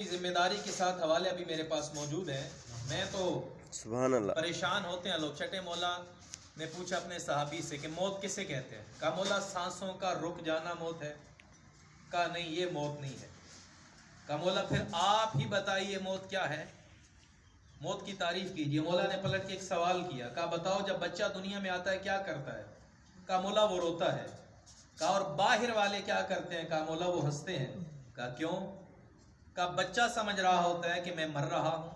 जिम्मेदारी के साथ हवाले अभी मेरे पास मौजूद है। मैं तो सुभान अल्लाह। परेशान होते हैं लोग। छठे मौला ने पूछा अपने सहाबी से कि मौत किसे कहते हैं। कहा मौला सांसों का रुक जाना मौत है। कहा नहीं, ये मौत नहीं है। कहा मौला फिर आप ही बताइए मौत क्या है, मौत की तारीफ कीजिए। मौला ने पलट के एक सवाल किया। कहा बताओ जब बच्चा दुनिया में आता है क्या करता है। कहा मौला वो रोता है। कहा और बाहर वाले क्या करते हैं। कहा मौला वो हंसते हैं। कहा क्यों। कहा बच्चा समझ रहा होता है कि मैं मर रहा हूं,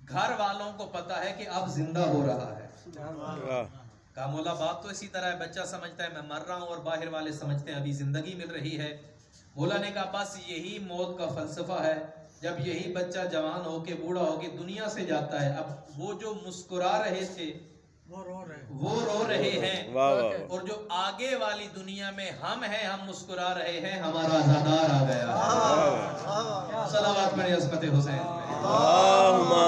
घर वालों को पता है कि अब जिंदा हो रहा है। कहा मौला बात तो इसी तरह है, बच्चा समझता है मैं मर रहा हूं और बाहर वाले समझते हैं अभी जिंदगी मिल रही है। मौला ने कहा बस यही मौत का फलसफा है। जब यही बच्चा जवान होके बूढ़ा होके दुनिया से जाता है, अब वो जो मुस्कुरा रहे थे वो रो रहे हैं। वाह वाह। और जो आगे वाली दुनिया में हम हैं, हम मुस्कुरा रहे हैं, हमारा आज़ादार आ गया। सलावत पढ़े अस्मत हुसैन। अल्लाहुम्मा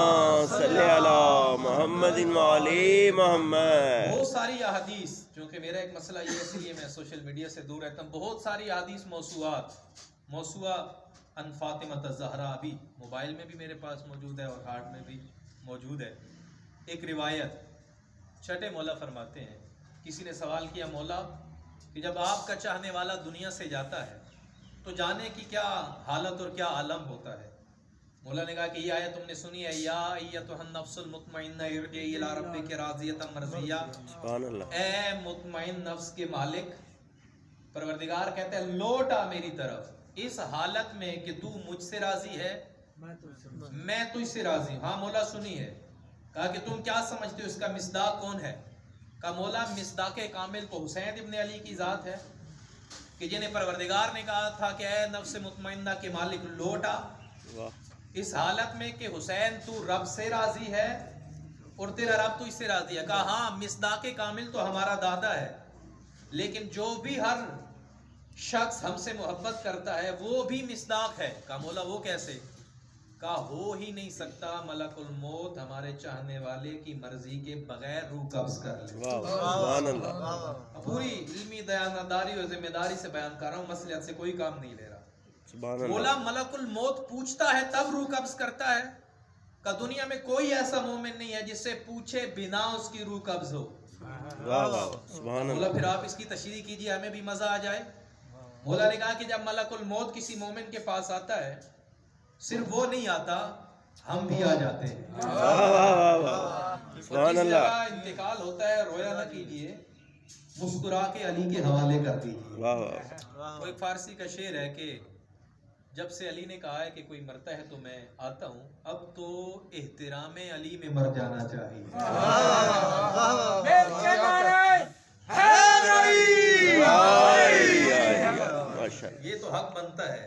सल्ली अला मुहम्मदिन व आले मुहम्मद। बहुत सारी अहादीस, क्योंकि मेरा एक मसला ये है इसलिए मैं सोशल मीडिया से दूर रहता हूँ। बहुत सारी अहादीस मौसूआ अन फातिमा ज़हरा अभी मोबाइल में भी मेरे पास मौजूद है और हार्ड में भी मौजूद है। एक रिवायत छठे मौला फरमाते हैं, किसी ने सवाल किया मौला कि जब आपका चाहने वाला दुनिया से जाता है तो जाने की क्या हालत और क्या आलम होता है। मौला ने कहा कि ये आयत तुमने सुनी है, या अय्यतुहन नफ्सुल मुतमइन्ना इरजिई इला रब्बिकी राज़ियतम मर्ज़िया। सुभान अल्लाह। ए मुतमइन नफ्स के मालिक, परवरदिगार कहते हैं लौट आ मेरी तरफ इस हालत में कि तू मुझसे राजी है, मैं तुझसे राजी हूं। हाँ मौला सुनी है। कहा कि तुम क्या समझते हो इसका मिस्दाक कौन है। कहा मौला मिस्दाक कामिल तो हुसैन इब्न अली की जात है कि जिन्हें परवरदिगार ने कहा था कि ए नफ्स मुतमइन्ना के मालिक लौट आ, इस हालत में कि हुसैन तू रब से राजी है और तेरा रब तू इससे राजी है। कहा हाँ मिस्दाक कामिल तो हमारा दादा है, लेकिन जो भी हर शख्स हमसे मोहब्बत करता है वो भी मिस्दाक है। कहा मौला वो कैसे। कहा हो ही नहीं सकता मलकुल मौत हमारे चाहने वाले की मर्जी के बगैर रूह कब्ज कर ले। सुभान अल्लाह। पूरी इल्मी दयानदारी और जिम्मेदारी से बयान कर रहा हूँ, मसलियत से कोई काम नहीं ले रहा। सुभान अल्लाह। बोला मलकुल मौत पूछता है तब रूह कब्ज करता है। का दुनिया में कोई ऐसा मोमिन नहीं है जिससे पूछे बिना उसकी रूह कब्ज हो। वाह वाह। सुभान बोला अल्लाह। फिर आप इसकी तशरीह कीजिए, हमें भी मजा आ जाए। मौला ने कहा कि जब मलकुल मौत किसी मोमिन के पास आता है, सिर्फ वो नहीं आता, हम भी आ जाते हैं। वाह वाह वाह। सुभान अल्लाह। इंतकाल होता है, रोया ना कीजिए, मुस्कुरा के अली के हवाले कर दीजिए। वाह वाह। वो एक फारसी का शेर है कि जब से अली ने कहा है कि कोई मरता है तो मैं आता हूँ, अब तो एहतिराम अली में मर जाना चाहिए। ये तो हक बनता है।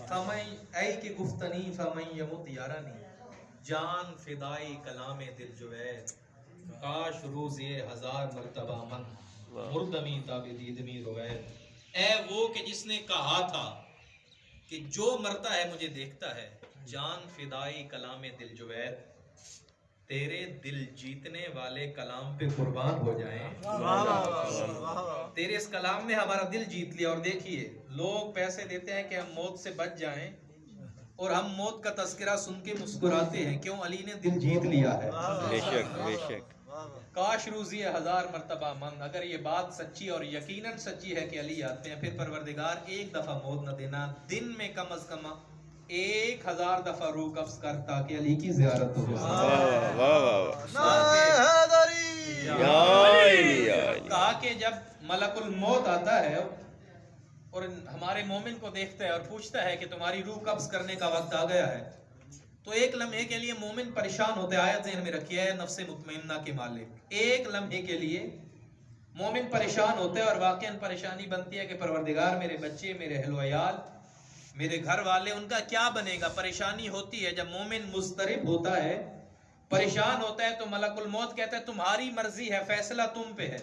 फमई ऐ के गुफ्तनी फमई यमुत यारानी, जान फिदाई कलामे दिल जुवैद, काश रोज़ ये हजार मर्तबा मन, मुर्दमी ताबिदीदमी रुवैद। ऐ वो कि जिसने कहा था कि जो मरता है मुझे देखता है, जान फिदाई कलामे दिल जुवैद, तेरे दिल जीतने वाले कलाम पे कुर्बान हो जाएं। तेरे इस कलाम ने हमारा दिल जीत लिया। और देखिए लोग पैसे देते हैं कि हम मौत से बच जाएं, और हम मौत का तस्करा सुन के मुस्कुराते हैं। क्यों, अली ने दिल जीत लिया है। बेशक बेशक। काश रूज़ी हजार मर्तबा मन, अगर ये बात सच्ची और यकीनन सच्ची है कि अली आते हैं, फिर परवरदिगार एक दफा मौत न देना, दिन में कम अज कम 1000 दफा रूह कब्ज कर, ताकि अली की ज़ियारत हो। कहा कि जब मलकुल मौत आता है और हमारे मोमिन को देखता है और पूछता है कि तुम्हारी रूह कब्ज करने का वक्त आ गया है, तो एक लम्हे के लिए मोमिन परेशान होते हैं। आयत ज़हन में रखिए है, नफ्से मुतमइन्ना के मालिक। एक लम्हे के लिए मोमिन परेशान होते हैं और वाकईन परेशानी बनती है कि परवरदिगार मेरे बच्चे, मेरे अहल वयाल, मेरे घर वाले, उनका क्या बनेगा। परेशानी होती है जब मोमिन मुस्तरिब होता है, परेशान होता है, तो मलकुल मौत कहता है तुम्हारी मर्जी है, फैसला तुम पे है।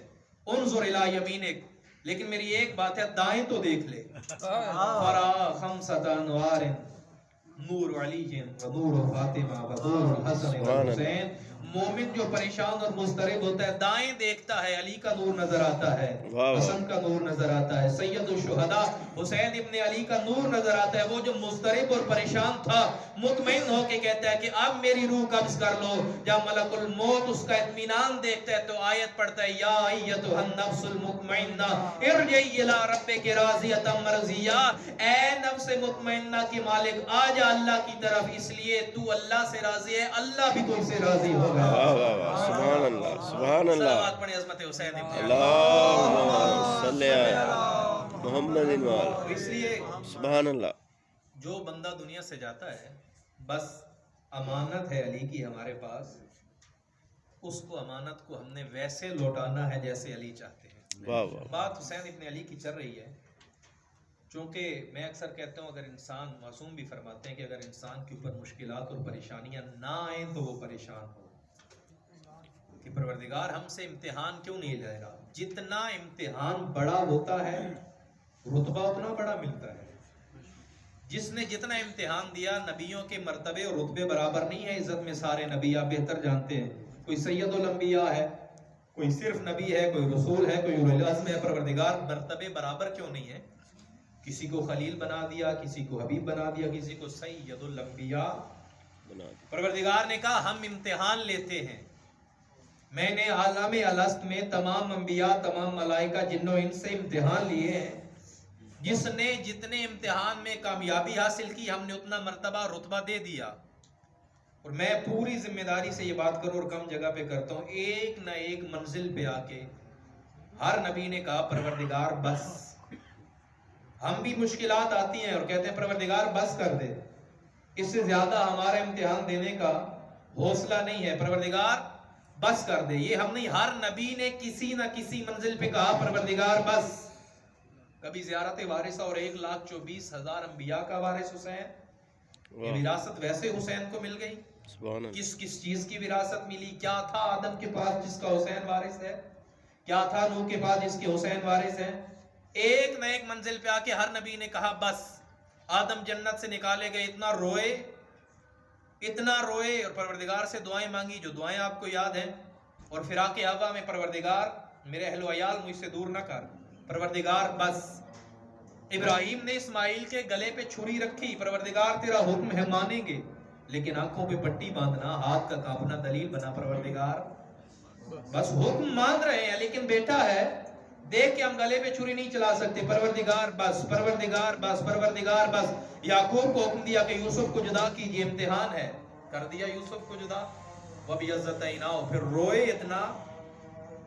उन्जुर इला यमीनिक, लेकिन मेरी एक बात है, दाएं तो देख ले। फरा खमसत अनवारिन, नूर अली व नूर फातिमा व नूर हसन व हुसैन मोमिन जो परेशान और मुस्तरिब होता है, दाएं देखता है अली का नूर नजर आता है, हसन का नूर नजर आता है, सैयदुल शुहदा हुसैन इब्ने अली का नूर नजर आता है। वो जो मुस्तरिब और परेशान था, मुतमईन होके कहता है कि अब मेरी रूह कब्ज कर लो। जब मलकुल मौत उसका इत्मीनान देखता है तो आयत पढ़ता है, या अय्यतुहन नफ्सुल मुतमइन्ना इरजी इला रब्बिक राज़ियतम मर्ज़िया, ए नफ्स मुतमइन्ना की मालिक आ जा अल्लाह की तरफ, इसलिए तू अल्लाह से राजी है, अल्लाह भी तुझसे राजी होगा। वाह वाह वाह, सुभान अल्लाह, सुभान अल्लाह। सलावत पढ़े अज़मत हुसैन इब्ने अली। अल्लाहुम्मा सल्ली अला मुहम्मदिन व अला। इसलिए सुभान अल्लाह। जो बंदा दुनिया से जाता है, बस अमानत है अली की हमारे पास, उसको अमानत को हमने वैसे लौटाना है जैसे अली चाहते हैं। वाह वाह। बात हुसैन इब्ने अली की चल रही है, क्योंकि मैं अक्सर कहता हूँ, अगर इंसान, मासूम भी फरमाते हैं कि अगर इंसान के ऊपर मुश्किलात और परेशानियां ना आए तो वो परेशान हो कि परवरदिगार हमसे इम्तिहान क्यों नहीं लेगा। जितना इम्तिहान बड़ा होता है रुतबा उतना बड़ा मिलता है। जिसने जितना इम्तिहान दिया, नबियों के मर्तबे और रुतबे बराबर नहीं है इज्जत में सारे नबी, आप बेहतर जानते हैं। कोई सैयदुल अंबिया है, कोई सिर्फ नबी है, कोई रसूल है, कोई उलुल अज़्म है। परवरदिगार मर्तबे बराबर क्यों नहीं है? किसी को खलील बना दिया, किसी को हबीब बना दिया, किसी को सैयदुल अंबिया बना दिया। परवरदिगार ने कहा हम इम्तिहान लेते हैं। मैंने आलम अलस्त में तमाम अंबिया, तमाम मलाइका, जिन्नों इनसे इम्तिहान लिए हैं। जिसने जितने इम्तिहान में कामयाबी हासिल की, हमने उतना मर्तबा रुतबा दे दिया। और मैं पूरी जिम्मेदारी से ये बात करूं और कम जगह पे करता हूं, एक न एक मंजिल पे आके हर नबी ने कहा परवरदिगार बस। हम भी मुश्किलात आती हैं और कहते हैं परवरदिगार बस कर दे, इससे ज्यादा हमारा इम्तिहान देने का हौसला नहीं है, परवरदिगार बस कर दे। ये हम नहीं, हर नबी ने किसी न किसी मंजिल पे कहा परवरदिगार बस। कभी ज़ियारत वारिसा और 1,24,000 अंबिया का वारिस हुसैन, ये विरासत वैसे हुसैन को मिल गई। किस किस चीज की विरासत मिली? क्या था आदम के पास जिसका हुसैन वारिस है? क्या था नूह के पास जिसके हुसैन वारिस है? एक न एक मंजिल पे आके हर नबी ने कहा बस। आदम जन्नत से निकाले गए, इतना रोए, इतना रोए और परवरदिगार से दुआएं मांगी, जो दुआएं आपको याद हैं। और फिर आके हवा में परवरदिगार मेरे अहलो अयाल मुझसे दूर ना कर, परवरदिगार बस। इब्राहिम ने इस्माइल के गले पे छुरी रखी, परवरदिगार तेरा हुक्म है मानेंगे, लेकिन आंखों पे पट्टी बांधना, हाथ का कांपना दलील बना, परवरदिगार बस। हुक्म मान रहे हैं लेकिन बेटा है, देख के हम गले पे छुरी नहीं चला सकते, परवरदिगार बस, परवरदिगार बस, परवरदिगार बस। याकूब को हुक्म दिया कि यूसुफ को जुदा कीजिए, इम्तिहान है, कर दिया यूसुफ को जुदा। वह भी इज्जत, फिर रोए इतना।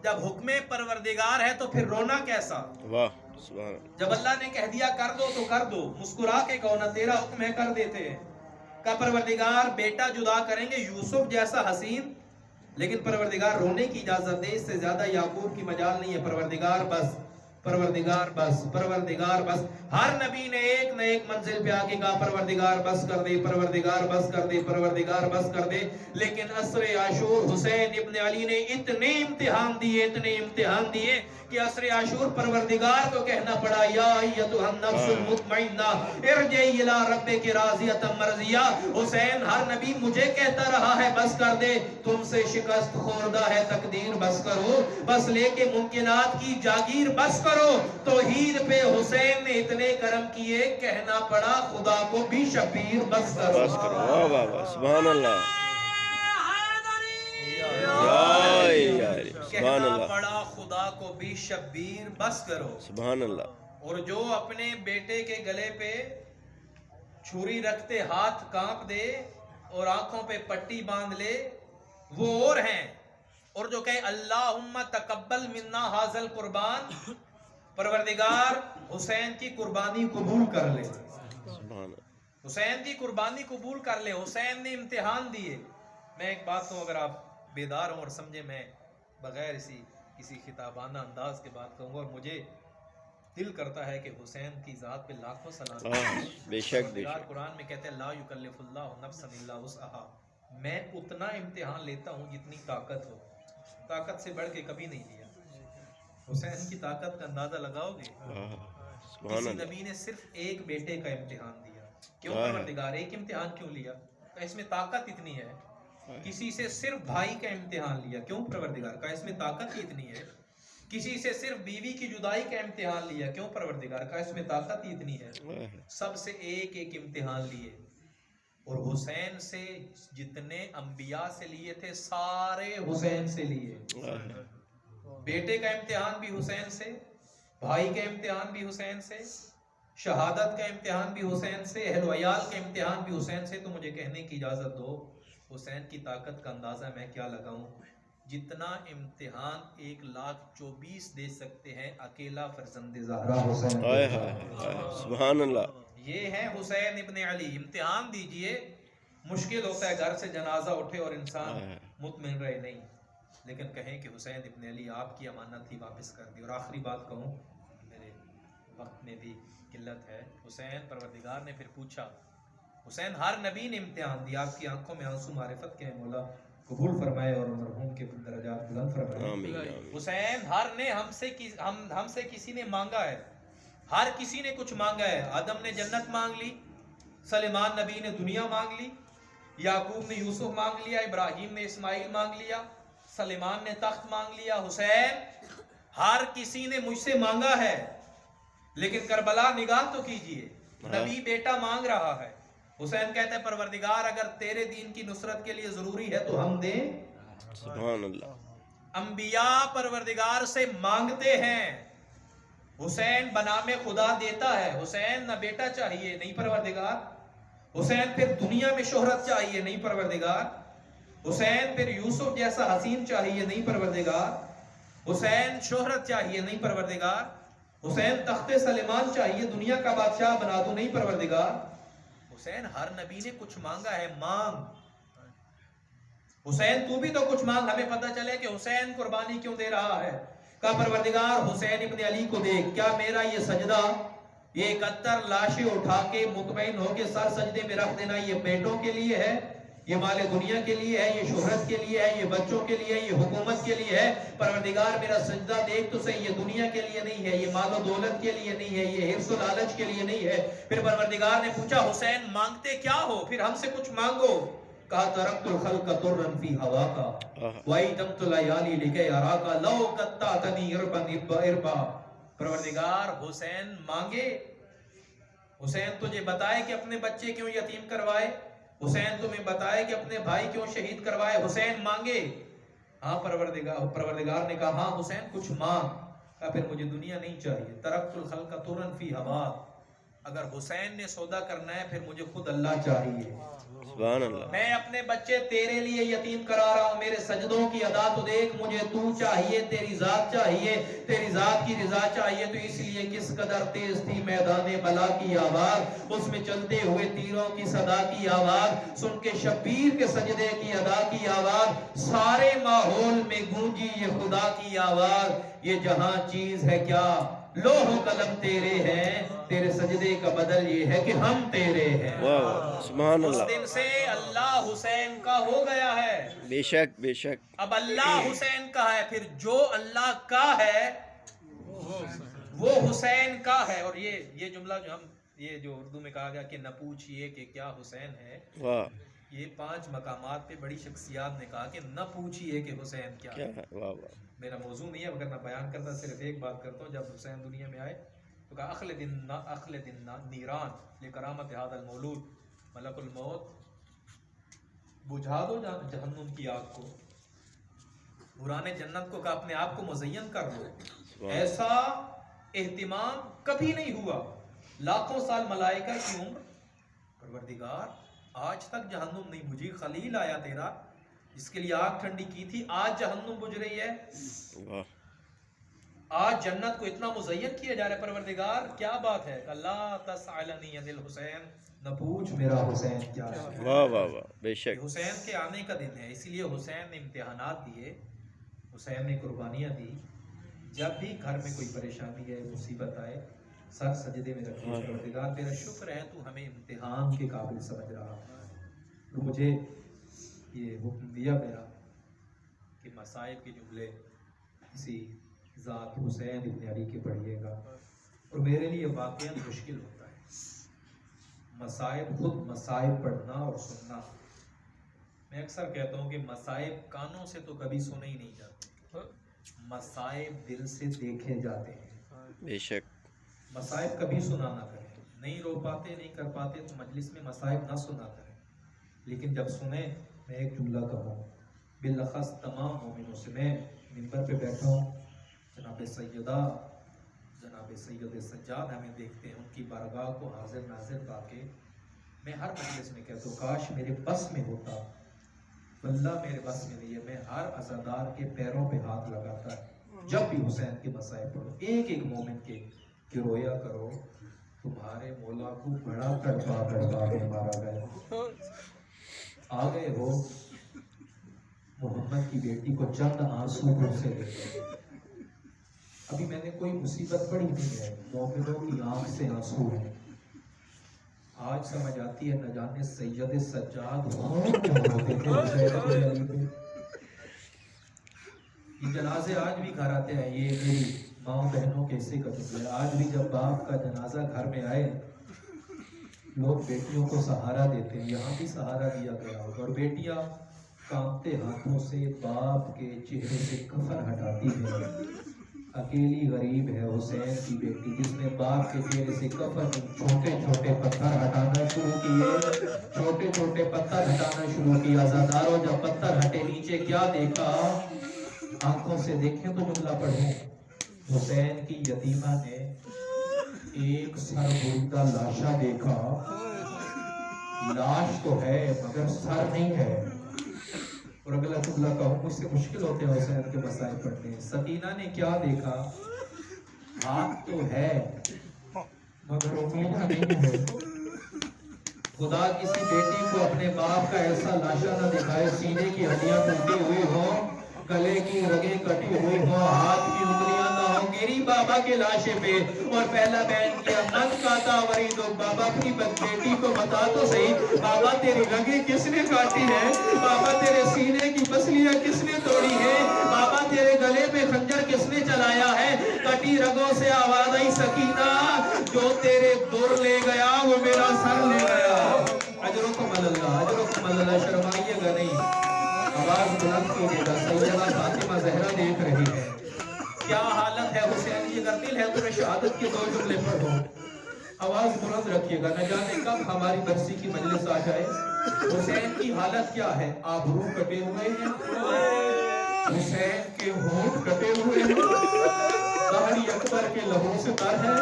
जब हुक्म परवरदिगार है तो फिर रोना कैसा? वाह सुभान। जब अल्लाह ने कह दिया कर दो तो कर दो, मुस्कुरा के कहो ना तेरा हुक्म है कर देते हैं। का परवरदिगार बेटा जुदा करेंगे, यूसुफ जैसा हसीन, लेकिन परवरदिगार रोने की इजाजत दे, इससे ज्यादा याकूब की मजाल नहीं है। परवरदिगार बस, परवरदिगार बस, परवरदिगार बस। हर नबी ने एक न एक मंजिल पे आके कहा परवरदिगार बस कर दे, परवरदिगार बस कर दे, परवरदिगार बस कर दे। लेकिन असरे आशूर हुसैन इब्ने अली ने इतने इम्तिहान दिए, इतने इम्तिहान दिए कि असरे आशूर परवरदिगार को कहना पड़ा, या अय्यतुहन नफ्सुल मुतमइन्ना इरजी इला रब्बिक राज़ियतम मर्ज़िया। हुसैन हर नबी मुझे कहता रहा है बस कर दे, तुमसे शिकस्त खोरदा है तकदीर बस करो, बस लेके मुमकिनात की जागीर बस करो। तौहीद पे हुसैन ने इतने करम किए, कहना पड़ा खुदा को भी शबीर बस करो, बस करो। वाह वाह वाह, सुभान अल्लाह, कहना पड़ा खुदा को भी शबीर बस करो, सुभान अल्लाह। और जो अपने बेटे के गले पे छुरी रखते हाथ कांप दे और आंखों पे पट्टी बांध ले, वो और हैं। और जो कहे अल्लाहुम्मा तकब्बल मिन्ना हाज़ल कुर्बान, परवरदिगार हुसैन की कुर्बानी कबूल कर ले, हुसैन की कुर्बानी कबूल कर ले। हुसैन ने इम्तिहान दिए। मैं एक बात कहूँ, अगर आप बेदार हों और समझे, मैं बगैर किसी खिताबाना अंदाज के बात कहूँगा, और मुझे दिल करता है कि हुसैन की ज़ात पे लाखों सलाम। बेशक कुरान में कहते हैं ला युकल्लिफुल्लाहु नफ्सन इल्ला वुसअहा। मैं उतना इम्तिहान लेता हूँ जितनी ताकत हो, ताकत से बढ़ के कभी नहीं लिया। हुसैन की ताकत का अंदाजा लगाओगे? किसी नबी ने सिर्फ एक बेटे का इम्तिहान दिया, क्यों परवरदिगार एक इम्तिहान क्यों लिया? इसमें ताकत इतनी है किसी से सिर्फ भाई का इम्तिहान लिया, क्यों परवरदिगार का इसमें ताकत ही इतनी है। किसी से सिर्फ बीवी की जुदाई का इम्तिहान लिया, क्यों परवरदिगार का इसमें ताकत ही इतनी है। सबसे एक एक इम्तिहान लिए, और हुसैन से जितने अंबिया से लिए थे सारे हुसैन से लिए। बेटे का इम्तिहान भी हुसैन से, भाई का इम्तिहान भी हुसैन से, शहादत का इम्तिहान भी हुसैन से, अहल वयाल का इम्तिहान भी हुसैन से। तो मुझे कहने की इजाजत दो, हुसैन की ताकत का अंदाजा मैं क्या लगाऊं। जितना इम्तिहान 1,24,000 दे सकते हैं अकेला फर्जंद ज़हरा हुसैन। सुभान अल्लाह। ये है हुसैन इब्ने अली। इम्तिहान दीजिए, मुश्किल होता है घर से जनाजा उठे और इंसान मुतमिन रहे नहीं, लेकिन कहें कि हुसैन इब्ने अली आपकी अमानत थी, वापस कर दी। और आखिरी बात कहूँ, मेरे वक्त में भी किल्लत है। हुसैन परवरदिगार ने फिर पूछा, हुसैन हर नबी ने इम्तिहान दिया, आपकी आंखों में आंसू मारिफत के हैं, मौला कबूल फरमाए और मरहूम के दर्जात बुलंद फरमाए। हुसैन हर ने हमसे किसी ने मांगा है, हर किसी ने कुछ मांगा है। आदम ने जन्नत मांग ली, सलेमान नबी ने दुनिया मांग ली, याकूब ने यूसुफ मांग लिया, इब्राहिम ने इस्माइल मांग लिया, सलेमान ने तख्त मांग लिया। हुसैन हर किसी ने मुझसे मांगा है, लेकिन करबला निगाह तो कीजिए, नबी बेटा मांग रहा है। हुसैन कहते हैं परवरदिगार अगर तेरे दीन की नुसरत के लिए जरूरी है तो हम दें। सुभान अल्लाह। अंबिया परवरदिगार से मांगते हैं, हुसैन बनामे खुदा देता है। हुसैन ना बेटा चाहिए, नहीं परवरदिगार। हुसैन फिर दुनिया में शोहरत चाहिए, नहीं परवरदिगार। हुसैन फिर यूसुफ जैसा हसीन चाहिए, नहीं परवरदिगार। हुसैन शोहरत चाहिए, नहीं परवरदिगार। हुसैन तख्ते सलेमान चाहिए, दुनिया का बादशाह बना दो, नहीं परवरदिगार। हुसैन हर नबी ने कुछ मांगा है, मांग। हुसैन तू भी तो कुछ मांग, हमें पता चले कि हुसैन कुर्बानी क्यों दे रहा है। का परवरदिगार हुसैन इब्ने अली को देख, क्या मेरा ये सजदा, ये 71 लाशें उठा के मुतमईन होके सर सजदे में रख देना, ये बेटों के लिए है, ये माले दुनिया के लिए है, ये शोहरत के लिए है, ये बच्चों के लिए है, ये हुकूमत के लिए है। परवरदिगार मेरा सजदा देख तो सही, ये दुनिया के लिए नहीं है, ये मालो दौलत के लिए नहीं है, ये हिर्स और लालच के लिए नहीं है। फिर परवरदिगार ने पूछा हुसैन मांगते क्या हो, फिर हमसे कुछ मांगो। कहा तरक्तुल खल्क़ तुर्रन फी हवाका वइदमतुल लयाली लिकै अराका लौ कत्तातनी इरबन इरबा। परवरदिगार हुसैन मांगे, हुसैन तुझे बताए कि अपने बच्चे क्यों यतीम करवाए, हुसैन तुम्हें बताए कि अपने भाई क्यों शहीद करवाए। हुसैन मांगे, हाँ परवरदिगार ने कहा हाँ हुसैन कुछ मांग। फिर मुझे दुनिया नहीं चाहिए। तरक्तुल खल्क़ तुर्रन फी हवा, अगर हुसैन ने सौदा करना है फिर मुझे खुद अल्लाह चाहिए। सुभान अल्लाह। मैं अपने बच्चे तेरे लिए यतीम करा रहा हूँ, मेरे सजदों की अदा तो देख, मुझे तू चाहिए, तेरी जात चाहिए, तेरी जात की रिजा चाहिए। तो इसलिए किस कदर तेज थी मैदान बला की आवाज, उसमें चलते हुए तीरों की सदा की आवाज, सुन के शब्बीर के सजदे की अदा की आवाज, सारे माहौल में गूंजी ये खुदा की आवाज। ये जहां चीज है क्या, लोहो कलम तेरे हैं, तेरे सजदे का बदल ये है कि हम तेरे हैं। सुभान अल्लाह। उस दिन से अल्लाह हुसैन का हो गया है। बेशक बेशक। अब अल्लाह हुसैन का है, फिर जो अल्लाह का है वो हुसैन का है। और ये जुमला जो हम ये जो उर्दू में कहा गया कि न पूछिए कि क्या हुसैन है, वाह। ये 5 मकामात पे बड़ी शख्सियात ने कहा कि न पूछिए कि हुसैन क्या है। वाह वाह। मेरा मौजू नहीं है, अगर मैं बयान करता सिर्फ एक बात करता हूँ। जब हुसैन दुनिया में आए तो कहा अखले दिन नीरान ले करामत हादल मौलूद, मलकुल मौत बुझा दो जहन्नुम की आग को, बुराने जन्नत को, कहा अपने आप को मुज़य्यन कर लो। ऐसा एहतिमाम कभी नहीं हुआ, लाखों साल मलाइका की उम्र। परवरदिगार आज तक जहन्नुम नहीं बुझी, खलील आया तेरा जिसके लिए आग ठंडी की थी, आज जहन्नुम बुझ रही है। आज जन्नत को इतना मुज़य्यन किया जा रहा है। परवरदिगार क्या बात है, अल्लाह तसअलनी अनिल हुसैन, न पूछ मेरा हुसैन क्या है। वाह वाह वाह। बेशक हुसैन के आने का दिन है, इसीलिए हुसैन ने इम्तिहानात दिए, हुसैन ने कुर्बानियाँ दी। जब भी घर में कोई परेशानी है, मुसीबत आए, सर सजदे में रखिए, परवरदिगार तेरा शुक्र है तू हमें इम्तिहान के काबिल समझ रहा है। तो मुझे ये हुक्म दिया गया कि मसाइब के जुमले किसी ज़ात हुसैन इब्ने अली के पढ़िएगा। और मेरे लिए वाक़ई मुश्किल होता है मसाइब, खुद मसाइब पढ़ना और सुनना। मैं अक्सर कहता हूँ कि मसाइब कानों से तो कभी सुने ही नहीं जाते, मसाइब दिल से देखे जाते हैं। बेशक। मसाइब कभी सुना ना करें, नहीं रो पाते, नहीं कर पाते तो मजलिस में मसाइब ना सुना करें, लेकिन जब सुने मैं एक जुमला कहूँ बिलखस तमाम मोमिनों से। मैं मिंबर पे बैठा हूँ, जनाब सैयद सज्जाद हमें देखते हैं, उनकी बारगाह को हाजिर नाजिर पाके मैं हर मजलिस में कहता हूँ काश मेरे बस में होता, वल्लाह मेरे बस में नहीं है। मैं हर अज़ादार के पैरों पे हाथ लगाता है जब भी हुसैन के मसाइब पढ़ो, एक एक मोमिन के कि रोया करो तुम्हारे मौला को बड़ा तड़पा तड़पा के मारा गया। आ गए हो मोहम्मद की बेटी को चंद आंसू से लेकर, अभी मैंने कोई मुसीबत पड़ी नहीं है, मोमिनों की आंख से आंसू है। आज समझ आती है न जाने सैयद सज्जाद होते थे। ये जनाजे आज भी घर आते हैं, ये मेरी माँ बहनों के हिस्से का जुमला है। आज भी जब बाप का जनाजा घर में आए लोग बेटियों को सहारा देते हैं, यहाँ भी सहारा दिया गया होगा, और बेटियां कांपते हाथों से बाप के चेहरे से कफन हटाती है। अकेली गरीब है हुसैन की बेटी जिसने बाप के चेहरे से कफन, छोटे छोटे पत्थर हटाना शुरू किए, छोटे छोटे पत्थर हटाना शुरू किया। ज़ादारों जब पत्थर हटे नीचे क्या देखा, आंखों से देखें तो जुमला पढ़ूं, हुसैन की यतीमा ने एक सर बुलता लाशा देखा, लाश तो है मगर सर नहीं है। और अगला जुमला कहूं, मुझसे मुश्किल होते हैं हुसैन के मसाइल पढ़ने। सकीना ने क्या देखा, हाथ तो है मगर उंगलियां नहीं है। खुदा किसी बेटी को अपने बाप का ऐसा लाशा न दिखाए, सीने की हड्डियां टूटी हुई हो, गले की रगें कटी हुई हो, हाथ की उंगलियां ना हो, गिरी बाबा के लाशे पे और पहला बैन किया मन काटा वरी दो। बाबा अपनी बेटी को बता तो सही, बाबा तेरी रगें किसने काटी है, बाबा तेरे सीने की पसलियां किसने तोड़ी है, बाबा तेरे गले पे खंजर किसने चलाया है। कटी रगों से आवाज आई सकीना, जो तेरे दुर ले गया वो मेरा सर ले गया। अजरुकुम अल्लाह, अजरुकुम अल्लाह, शर्माइएगा नहीं, आवाज बुलंद कीजिएगा। सैयदा फातिमा ज़हरा देख रही है क्या हालत है हुसैन की, अगर दिल है तो शहादत के दो जुमले पढ़ो, आवाज बुलंद रखिएगा, न जाने कब हमारी बरसी की मजलिस आ जाए। हुसैन की हालत क्या है, आबरू कटे हुए हैं, हुसैन के होंठ कटे हुए हैं, दाढ़ी अकबर के लहू से तर है।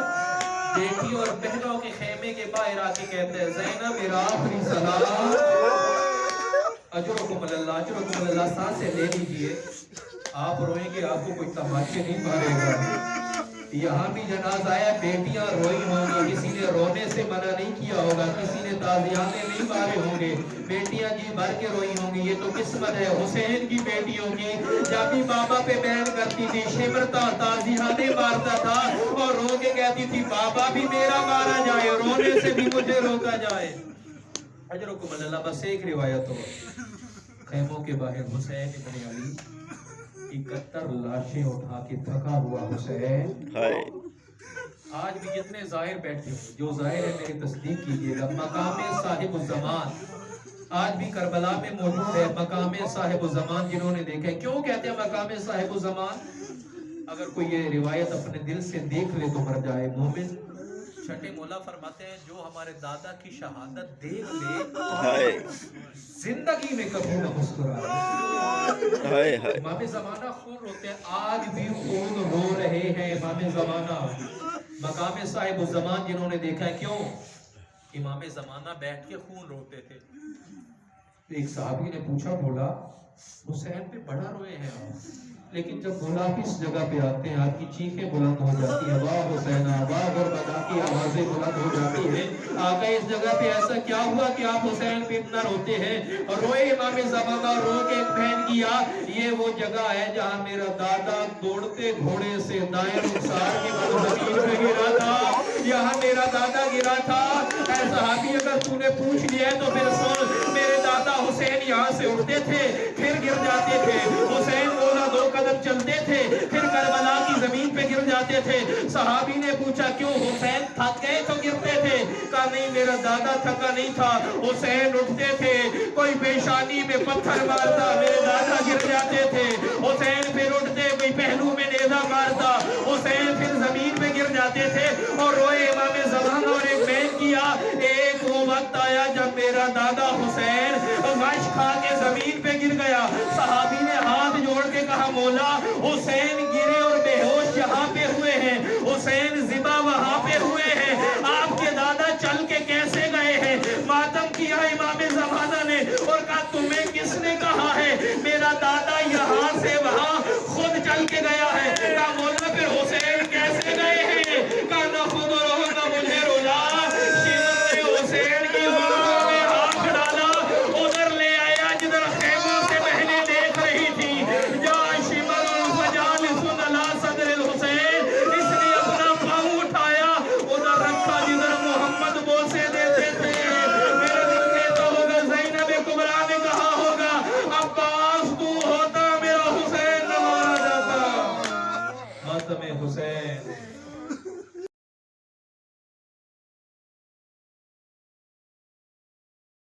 बेटी और बहनों के खेमे के बाहर आके कहते हैं ज़ैनब मेरा आखिरी सलाम, अजरुकुम अल्लाह, अजरुकुम अल्लाह, सांसें ले लीजिए। आप रोएंगे आपको कोई तमाचे नहीं मारेगा। यहाँ भी जनाजा आया, बेटियां रोई होंगी, किसी ने रोने से मना नहीं किया होगा, किसी ने ताज़ियाने नहीं मारे होंगे, बेटियां जी भर के रोई होंगी। ये तो किस्मत है हुसैन की बेटियों की। जब भी बाबा पे बयान करती थी शिमरता ताज़ियाने मारता था और रो के कहती थी बाबा भी मेरा मारा जाए, रोने से भी मुझे रोका जाए। अजरुकुम अल्लाह। बस एक रिवायत हो, खैमों के बाहर हुसैन इब्न अली 71 लाशें उठा के थका हुआ हुसैन। आज भी जितने जाहिर बैठे हो, जो जाहिर है मेरी तस्दीक कीजिएगा, मकामे साहिब ज़मान आज भी करबला में मौजूद है। मकामे साहिब ज़मान जिन्होंने देखा है, क्यों कहते हैं मकामे साहिब ज़मान, अगर कोई ये रिवायत अपने दिल से देख ले तो मर जाए मोमिन। छठे मौला फरमाते हैं जो हमारे दादा की शहादत देख ले जिंदगी में कभी न मुस्कुराए। इमाम ज़माना खून रोते हैं, आज भी खून रो रहे हैं इमाम ज़माना, मकामे साहिब ज़मान जिन्होंने देखा है। क्यों, इमाम ज़माना बैठ के खून रोते थे। एक साहबी ने पूछा, बोला हुसैन पे बड़ा रोए हैं आप, लेकिन जब बोला इस जगह पे आते हैं आपकी चीखें बुलंद हो जाती है, वाह हुसैन वाह, और बता की आवाजें बुलंद हो जाती है। आका इस जगह पे ऐसा क्या हुआ कि आप हुसैन पे इतना रोते हैं। और रोए इमाम ज़माना, रो के बहन किया, ये वो जगह है जहाँ मेरा दादा दौड़ते घोड़े से दाएं रुखसार की जमीन पे गिरा था, यहाँ मेरा दादा गिरा था। ऐसा हाथी अगर तूने पूछ लिया है तो फिर सुन, मेरे दादा हुसैन यहाँ से उठते थे फिर गिर जाते थे, हुसैन बोला 2 कदम चलते थे फिर करबला की जमीन पे गिर जाते थे। सहाबी ने पूछा क्यों, हुसैन थक गए तो गिरते थे। कहा नहीं, मेरा दादा थका नहीं था। हुसैन उठते थे, कोई पेशानी में पत्थर मारता, मेरे दादा गिर जाते थे। हुसैन फिर उठते, कोई पहलू में नेजा मारता, हुसैन फिर जमीन पे गिर जाते थे और रोए इमाम ज़मान। और एक बैन किया, एक वो वक्त आया जब मेरा दादा हुसैन वश खा के जमीन पे गिर गया। सहाबी ने हाथ जोड़ के कहा, मौला हुसैन गिरे और बेहोश यहाँ पे हुए हैं, हुसैन जिबा वहां पे हुए हैं, आपके दादा चल के कैसे गए हैं? मातम किया इमाम ज़माना ने और कहा, तुम्हें किसने कहा है? मेरा दादा यहाँ से वहां खुद चल के गया है। कहा, मौला फिर हुसैन कैसे गए हैं? कहा, ना खुद रहो ना मुझे रुला। शिमर ने हुसैन की बाहों में हाथ डाला, उधर ले आया जिधर खेमों से बहनें देख रही थी। जा शिमर फजाल सुन अला सदर हुसैन, इसने अपना पाँव उठाया, उधर रखा जिधर मोहम्मद बोसे देते थे। मेरे दिल में तो होगा ज़ैनब कुबरा ने कहा होगा, अब्बास तू होता मेरा हुसैन न मारा जाता। मातम हुसैन।